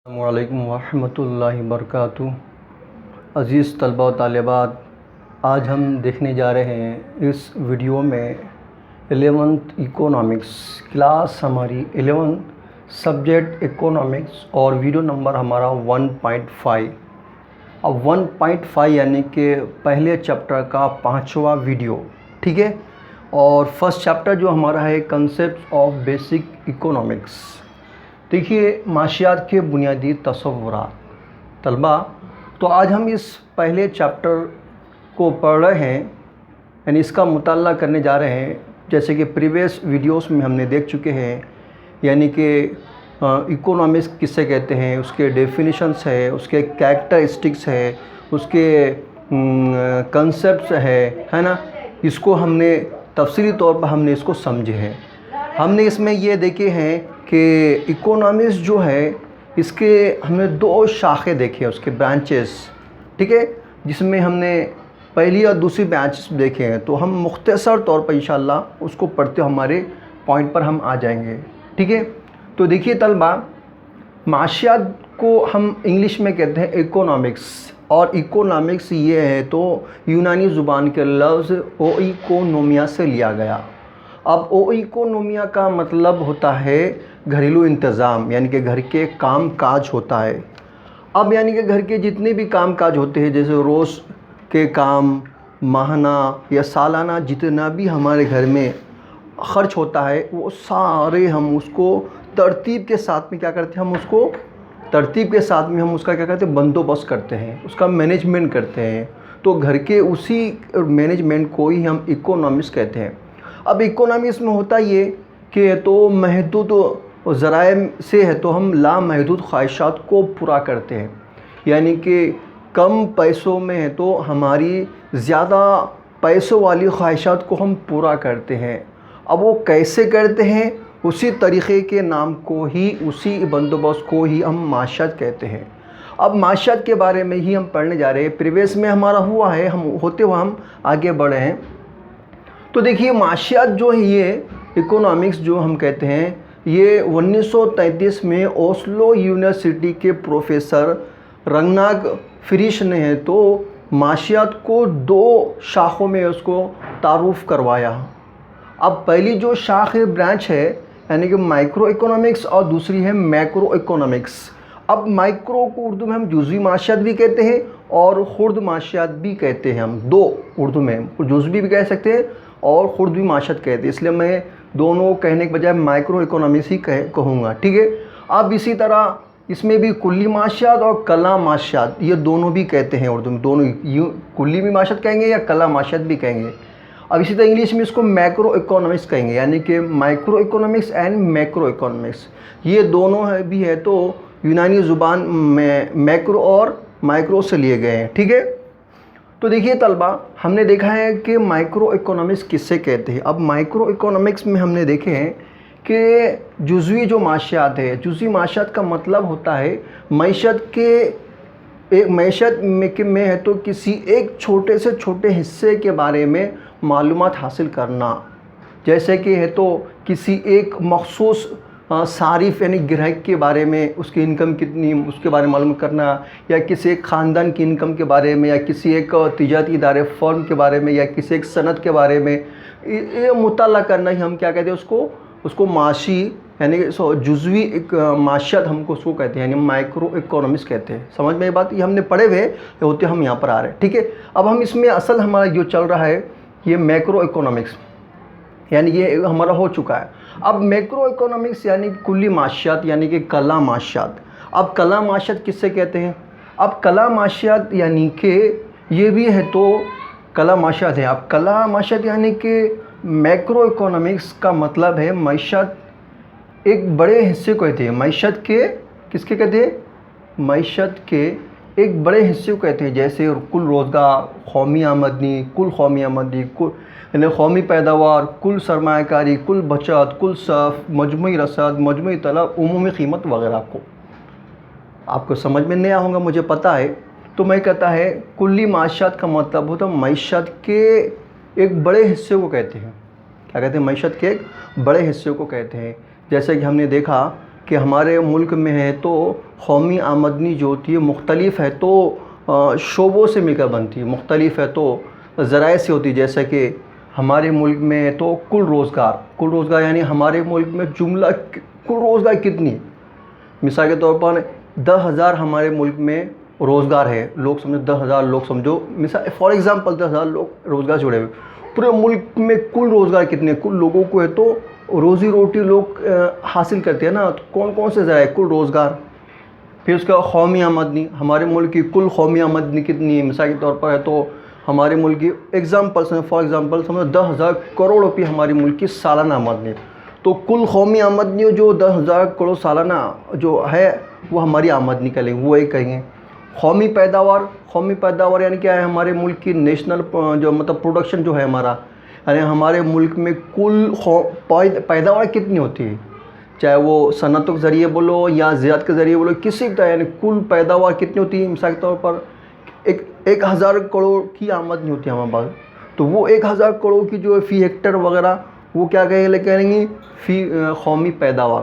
السلام علیکم ورحمۃ اللہ وبرکاتہ۔ عزیز طلباء و طالبات، آج ہم دیکھنے جا رہے ہیں اس ویڈیو میں 11th اکنامکس کلاس ہماری 11 سبجیکٹ اکنامکس اور ویڈیو نمبر ہمارا 1.5۔ اب 1.5 یعنی کہ پہلے چیپٹر کا 5واں ویڈیو، ٹھیک ہے۔ اور فرسٹ چیپٹر جو ہمارا ہے کنسیپٹس آف بیسک اکنامکس۔ دیکھیے، معاشیات کے بنیادی تصورات طلبہ، تو آج ہم اس پہلے چیپٹر کو پڑھ رہے ہیں، یعنی اس کا مطالعہ کرنے جا رہے ہیں۔ جیسے کہ پریویس ویڈیوز میں ہم نے دیکھ چکے ہیں، یعنی کہ اکنامکس کسے کہتے ہیں، اس کے ڈیفینیشنس ہے، اس کے کریکٹرسٹکس ہے، اس کے کنسیپٹس ہے نا۔ اس کو ہم نے تفصیلی طور پر ہم نے اس کو سمجھے ہیں۔ ہم نے اس میں یہ دیکھے ہیں کہ اکنامکس جو ہے، اس کے ہم نے 2 شاخیں دیکھے، اس کے برانچز، ٹھیک ہے، جس میں ہم نے پہلی اور دوسری برانچز دیکھے ہیں۔ تو ہم مختصر طور پر انشاءاللہ اس کو پڑھتے ہمارے پوائنٹ پر ہم آ جائیں گے، ٹھیک ہے۔ تو دیکھیے طلبہ، معاشیات کو ہم انگلش میں کہتے ہیں اکنامکس، اور اکنامکس یہ ہے تو یونانی زبان کے لفظ اوئیکونومیا سے لیا گیا۔ اب اوئیکونومیا کا مطلب ہوتا ہے گھریلو انتظام، یعنی کہ گھر کے کام کاج ہوتا ہے۔ اب یعنی کہ گھر کے جتنے بھی کام کاج ہوتے ہیں، جیسے روز کے کام، ماہانہ یا سالانہ جتنا بھی ہمارے گھر میں خرچ ہوتا ہے، وہ سارے ہم اس کو ترتیب کے ساتھ میں کیا کرتے ہیں، ہم اس کو ترتیب کے ساتھ میں ہم اس کا کیا کرتے ہیں، بندوبست کرتے ہیں، اس کا مینجمنٹ کرتے ہیں۔ تو گھر کے اسی مینجمنٹ کو ہی ہم اکنامکس کہتے ہیں۔ اب اکنامکس میں ہوتا یہ کہ تو محدود ذرائع سے ہے تو ہم لامحدود خواہشات کو پورا کرتے ہیں، یعنی کہ کم پیسوں میں ہے تو ہماری زیادہ پیسوں والی خواہشات کو ہم پورا کرتے ہیں۔ اب وہ کیسے کرتے ہیں، اسی طریقے کے نام کو ہی، اسی بندوبست کو ہی ہم معاشیات کہتے ہیں۔ اب معاشیات کے بارے میں ہی ہم پڑھنے جا رہے ہیں۔ پریویس میں ہمارا ہوا ہے، ہم ہوتے ہوئے ہم آگے بڑھے ہیں۔ تو دیکھیے، معاشیات جو ہے، یہ اکنامکس جو ہم کہتے ہیں، یہ 1933 میں اوسلو یونیورسٹی کے پروفیسر رنگناگ فریش نے ہے تو معاشیات کو 2 شاخوں میں اس کو تعارف کروایا۔ اب پہلی جو شاخ برانچ ہے، یعنی کہ مائکرو اکنامکس، اور دوسری ہے میکرو اکنامکس۔ اب مائکرو کو اردو میں ہم جزوی معاشیات بھی کہتے ہیں اور خرد معاشیات بھی کہتے ہیں۔ ہم 2 اردو میں جزوی بھی کہہ سکتے ہیں اور خرد بھی معاشیات کہتے ہیں، اس لیے میں دونوں کہنے کے بجائے مائکرو اکنامکس ہی کہوں گا، ٹھیک ہے۔ اب اسی طرح اس میں بھی کلی معاشیات اور کلا معاشیات، یہ دونوں بھی کہتے ہیں اردو میں، دونوں کلی بھی معاشیات کہیں گے یا کلا معاشیات بھی کہیں گے۔ اب اسی طرح انگلش میں اس کو میکرو اکنامکس کہیں گے، یعنی کہ micro economics and macro economics. یہ دونوں بھی ہے تو یونانی زبان میں میکرو اور مائکرو سے لیے گئے ہیں، ٹھیک ہے۔ تو دیکھیے طلبہ، ہم نے دیکھا ہے کہ مائکرو اکنامکس کس سے کہتے ہیں۔ اب مائکرو اکنامکس میں ہم نے دیکھے ہیں کہ جزوی جو معاشیات ہے، جزوی معاشیات کا مطلب ہوتا ہے معیشت میں ہے تو کسی ایک چھوٹے سے چھوٹے حصے کے بارے میں معلومات حاصل کرنا، جیسے کہ ہے تو کسی ایک مخصوص صارف یعنی گراہک کے بارے میں، اس کی انکم کتنی، اس کے بارے میں معلوم کرنا، یا کسی ایک خاندان کی انکم کے بارے میں، یا کسی ایک تجارتی ادارے فرم کے بارے میں، یا کسی ایک صنعت کے بارے میں یہ مطالعہ کرنا ہی ہم کیا کہتے ہیں، اس کو معاشی یعنی جزوی ایک معاشیات ہم کو اس کو کہتے ہیں، یعنی مائکرو اکنامکس کہتے ہیں۔ سمجھ میں یہ بات، یہ ہم نے پڑھے ہوئے ہوتے ہم یہاں پر آ رہے ہیں، ٹھیک ہے۔ اب ہم اس میں اصل ہمارا جو چل رہا ہے یہ میکرو اکنامکس، یعنی یہ ہمارا ہو چکا ہے۔ اب میکرو اکنامکس یعنی کلی معاشیات، یعنی کہ کلا معاشیات۔ اب کلا معاشیات کس سے کہتے ہیں؟ اب کلا معاشیات یعنی کہ یہ بھی ہے تو کلا معاشیات ہے۔ اب کلا معاشیات یعنی کہ میکرو اکنامکس کا مطلب ہے معیشت ایک بڑے حصے کو کہتے ہیں، معیشت کے کس کے کہتے ہیں، معیشت کے ایک بڑے حصے کو کہتے ہیں، جیسے کل روزگار، قومی آمدنی، کل قومی آمدنی، یعنی قومی پیداوار، کل سرمایہ کاری، کل بچت، کل صرف، مجموعی رسد، مجموعی طلب، عمومی قیمت وغیرہ کو۔ آپ کو سمجھ میں نہیں آیا ہوگا، مجھے پتہ ہے۔ تو میں کہتا ہے کلی معاشیات کا مطلب ہوتا ہے معیشت کے ایک بڑے حصے کو کہتے ہیں۔ کیا کہتے ہیں؟ معیشت کے ایک بڑے حصے کو کہتے ہیں۔ جیسے کہ ہم نے دیکھا کہ ہمارے ملک میں ہے تو قومی آمدنی جو ہوتی ہے مختلف ہے تو شعبوں سے مل کر بنتی ہے، مختلف ہے تو ذرائع سے ہوتی ہے. جیسا کہ ہمارے ملک میں تو کل روزگار یعنی ہمارے ملک میں جملہ کل روزگار کتنی، مثال کے طور پر 10,000 ہمارے ملک میں روزگار ہے. لوگ سمجھو 10,000 لوگ، سمجھو مثال فار ایگزامپل 10,000 لوگ روزگار سے جڑے ہوئے. پورے ملک میں کل روزگار کتنے، کل لوگوں کو ہے تو روزی روٹی لوگ حاصل کرتے ہیں نا، تو کون کون سے ذرائع، کل روزگار. پھر اس کا قومی آمدنی، ہمارے ملک کی کل قومی آمدنی کتنی ہے، مثال کے طور پر ہے تو ہمارے ملک کی فار ایگزامپل سمجھو 10,000 کروڑ روپے ہمارے ملک کی سالانہ آمدنی ہے. تو کل قومی آمدنی جو 10,000 کروڑ سالانہ جو ہے وہ ہماری آمدنی کا لیں گے، وہ ایک کہیں گے. قومی پیداوار یعنی کیا ہے، ہمارے ملک کی نیشنل جو مطلب پروڈکشن جو ہے ہمارا، یعنی ہمارے ملک میں کل پیداوار کتنی ہوتی ہے، چاہے وہ صنعتوں کے ذریعے بولو یا زراعت کے ذریعے بولو، کسی کا یعنی کل پیداوار کتنی ہوتی ہے. مثال کے طور پر 1,000 کروڑ کی آمدنی ہوتی ہے ہمارے پاس، تو وہ 1,000 کروڑ کی جو ہے فی ہیکٹر وغیرہ وہ کیا کہیں گے فی قومی پیداوار.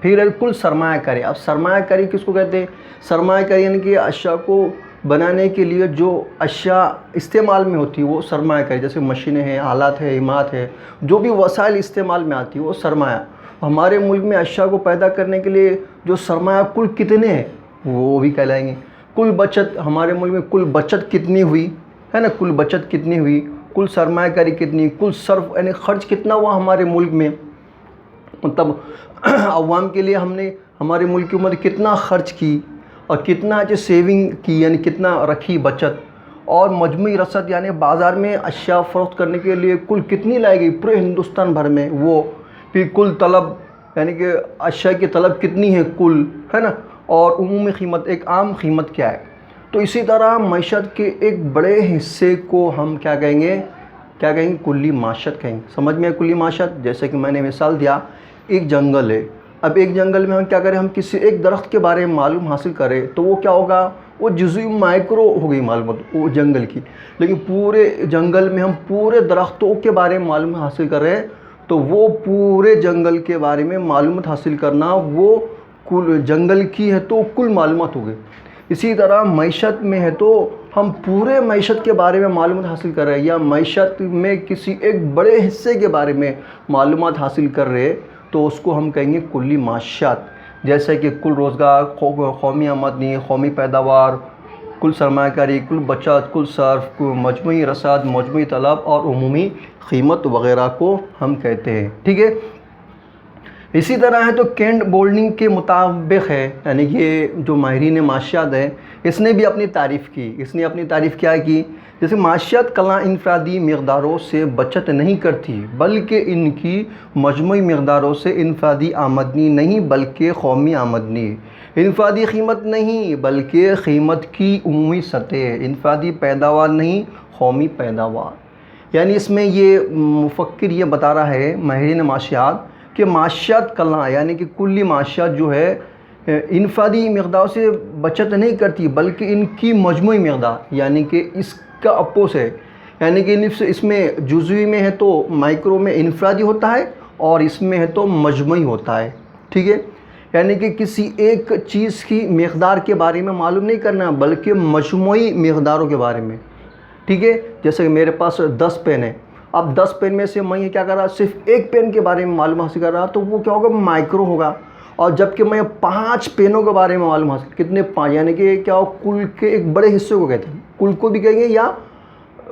پھر ہے کل سرمایہ کاری. اب سرمایہ کاری کس کو کہتے ہیں، سرمایہ کاری یعنی کہ اشیاء کو بنانے کے لیے جو اشیاء استعمال میں ہوتی ہے وہ سرمایہ کاری، جیسے مشینیں ہیں، آلات ہے، عمارت ہے، جو بھی وسائل استعمال میں آتی ہے وہ سرمایہ. ہمارے ملک میں اشیاء کو پیدا کرنے کے لیے جو سرمایہ کل کتنے ہیں وہ بھی کہلائیں گے. کل بچت، ہمارے ملک میں کل بچت کتنی ہوئی ہے نا، کل بچت کتنی ہوئی، کل سرمایہ کاری کتنی، کل صرف یعنی خرچ کتنا ہوا ہمارے ملک میں، مطلب عوام کے لیے ہم نے ہمارے ملک کی حکومت کتنا خرچ کی اور کتنا سیونگ کی، یعنی کتنا رکھی بچت. اور مجموعی رسد یعنی بازار میں اشیاء فروخت کرنے کے لیے کل کتنی لائی گئی پورے ہندوستان بھر میں وہ. پھر کل طلب یعنی کہ اشیاء کی طلب کتنی ہے کل، ہے نا. اور عمومی قیمت، ایک عام قیمت کیا ہے. تو اسی طرح معیشت کے ایک بڑے حصے کو ہم کیا کہیں گے کلی معیشت کہیں گے. سمجھ میں کلی معیشت، جیسے کہ میں نے مثال دیا، ایک جنگل ہے. اب ایک جنگل میں ہم کیا کریں، ہم کسی ایک درخت کے بارے میں معلوم حاصل کریں تو وہ کیا ہوگا، وہ جزوی مائکرو ہو گئی معلومات وہ جنگل کی. لیکن پورے جنگل میں ہم پورے درختوں کے بارے میں معلوم حاصل کر رہے ہیں تو وہ پورے جنگل کے بارے میں معلومات حاصل کرنا وہ کل جنگل کی ہے تو کل معلومات ہو گئی. اسی طرح معیشت میں ہے تو ہم پورے معیشت کے بارے میں معلومات حاصل کر رہے ہیں یا معیشت میں کسی ایک بڑے حصے کے بارے میں معلومات حاصل کر رہے ہیں تو اس کو ہم کہیں گے کلی معیشت. جیسے کہ کل روزگار، قومی آمدنی، قومی پیداوار، کل سرمایہ کاری، کل بچت، کل صرف، مجموعی رسد، مجموعی طلب اور عمومی قیمت وغیرہ کو ہم کہتے ہیں. ٹھیک ہے. اسی طرح ہے تو کینٹ بولڈنگ کے مطابق ہے، یعنی یہ جو ماہرین معاشیات ہے اس نے بھی اپنی تعریف کی. اس نے اپنی تعریف کیا کی، جیسے معاشیات کلا انفرادی مقداروں سے بچت نہیں کرتی بلکہ ان کی مجموعی مقداروں سے انفرادی آمدنی نہیں بلکہ قومی آمدنی، انفرادی قیمت نہیں بلکہ قیمت کی عمومی سطح، انفرادی پیداوار نہیں قومی پیداوار. یعنی اس میں یہ مفکر یہ بتا رہا ہے ماہرین معاشیات کہ معاشیات کلا یعنی کہ کلی معاشیات جو ہے انفرادی مقدار سے بچت نہیں کرتی بلکہ ان کی مجموعی مقدار، یعنی کہ اس کا اپوس ہے، یعنی کہ اس میں جزوی میں ہے تو مائکرو میں انفرادی ہوتا ہے اور اس میں ہے تو مجموعی ہوتا ہے. ٹھیک ہے. یعنی کہ کسی ایک چیز کی مقدار کے بارے میں معلوم نہیں کرنا بلکہ مجموعی مقداروں کے بارے میں. ٹھیک ہے. جیسے کہ میرے پاس 10 پین ہے، اب 10 پین میں سے میں یہ کیا کر رہا، صرف ایک پین کے بارے میں معلوم حاصل کر رہا تو وہ کیا ہوگا، مائکرو ہوگا. اور جبکہ میں 5 پینوں کے بارے میں معلوم حاصل، کتنے 5 یعنی کہ کیا ہو، کل کے ایک بڑے حصے کو کہتے ہیں، کل کو بھی کہیں گے یا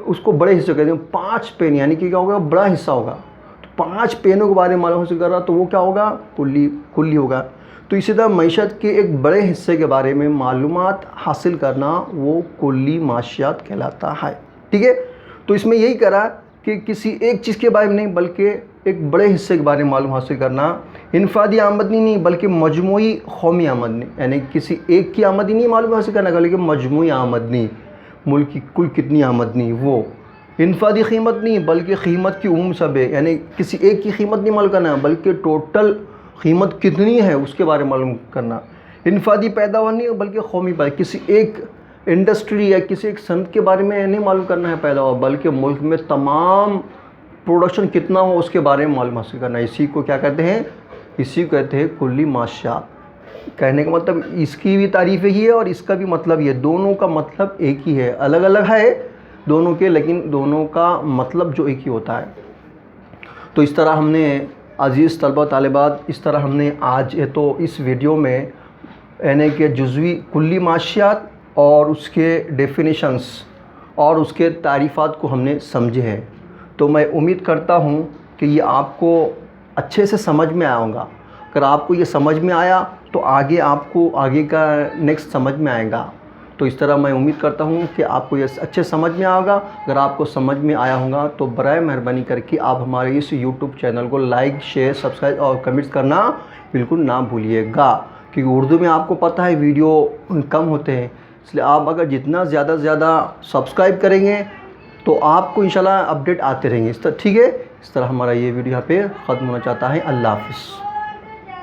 اس کو بڑے حصے کہتے ہیں. 5 پین یعنی کہ کیا ہوگا، بڑا حصہ ہوگا. تو 5 پینوں کے بارے میں معلوم حاصل کر رہا تو وہ کیا ہوگا، کلی ہوگا. تو اسی طرح معیشت کے ایک بڑے حصے کے بارے میں معلومات حاصل کرنا وہ کلی معاشیات کہلاتا ہے. ٹھیک ہے. تو اس میں یہی کرا کہ کسی ایک چیز کے بارے میں نہیں بلکہ ایک بڑے حصے کے بارے میں معلوم حاصل کرنا، انفرادی آمدنی نہیں بلکہ مجموعی قومی آمدنی، یعنی کسی ایک کی آمدنی نہیں معلوم حاصل کرنا بلکہ مجموعی آمدنی، ملک کی کل کتنی آمدنی، وہ انفرادی قیمت نہیں بلکہ قیمت کی عموم سب ہے، یعنی کسی ایک کی قیمت نہیں معلوم کرنا بلکہ ٹوٹل قیمت کتنی ہے اس کے بارے میں معلوم کرنا. انفرادی پیداوار نہیں بلکہ قومی پیداوار، کسی ایک انڈسٹری یا کسی ایک صنعت کے بارے میں نہیں معلوم کرنا ہے پیداوار بلکہ ملک میں تمام پروڈکشن کتنا ہو اس کے بارے میں معلوم حاصل کرنا. اسی کو کیا کہتے ہیں، اسی کو کہتے ہیں کلی معاشیات۔ کہنے کا مطلب اس کی بھی تعریف یہی ہے اور اس کا بھی مطلب یہ، دونوں کا مطلب ایک ہی ہے، الگ الگ ہے دونوں کے، لیکن دونوں کا مطلب جو ایک ہی ہوتا ہے۔ تو اس طرح ہم نے عزیز طلبہ و طالبات، اس طرح ہم نے آج تو اس ویڈیو میں یعنی کہ جزوی کلی معاشیات اور اس کے ڈیفینیشنز اور اس کے تعریفات کو ہم نے سمجھے ہیں۔ تو میں امید کرتا ہوں کہ یہ آپ کو اچھے سے سمجھ میں آیا ہوگا۔ اگر آپ کو یہ سمجھ میں آیا تو آگے آپ کو آگے کا نیکسٹ سمجھ میں آئے گا۔ تو اس طرح میں امید کرتا ہوں کہ آپ کو یہ اچھے سمجھ میں آئے گا۔ اگر آپ کو سمجھ میں آیا ہوگا تو برائے مہربانی کر کے آپ ہمارے اس یوٹیوب چینل کو لائک، شیئر، سبسکرائب اور کمنٹس کرنا بالکل نہ بھولیے گا، کیونکہ اردو میں آپ کو پتہ ہے ویڈیو کم ہوتے ہیں، اس لیے آپ اگر جتنا زیادہ سے زیادہ سبسکرائب کریں گے تو آپ کو انشاءاللہ اپڈیٹ آتے رہیں گے۔ ٹھیک ہے، اس طرح ہمارا یہ ویڈیو یہاں پہ ختم ہونا چاہتا ہے۔ اللہ حافظ۔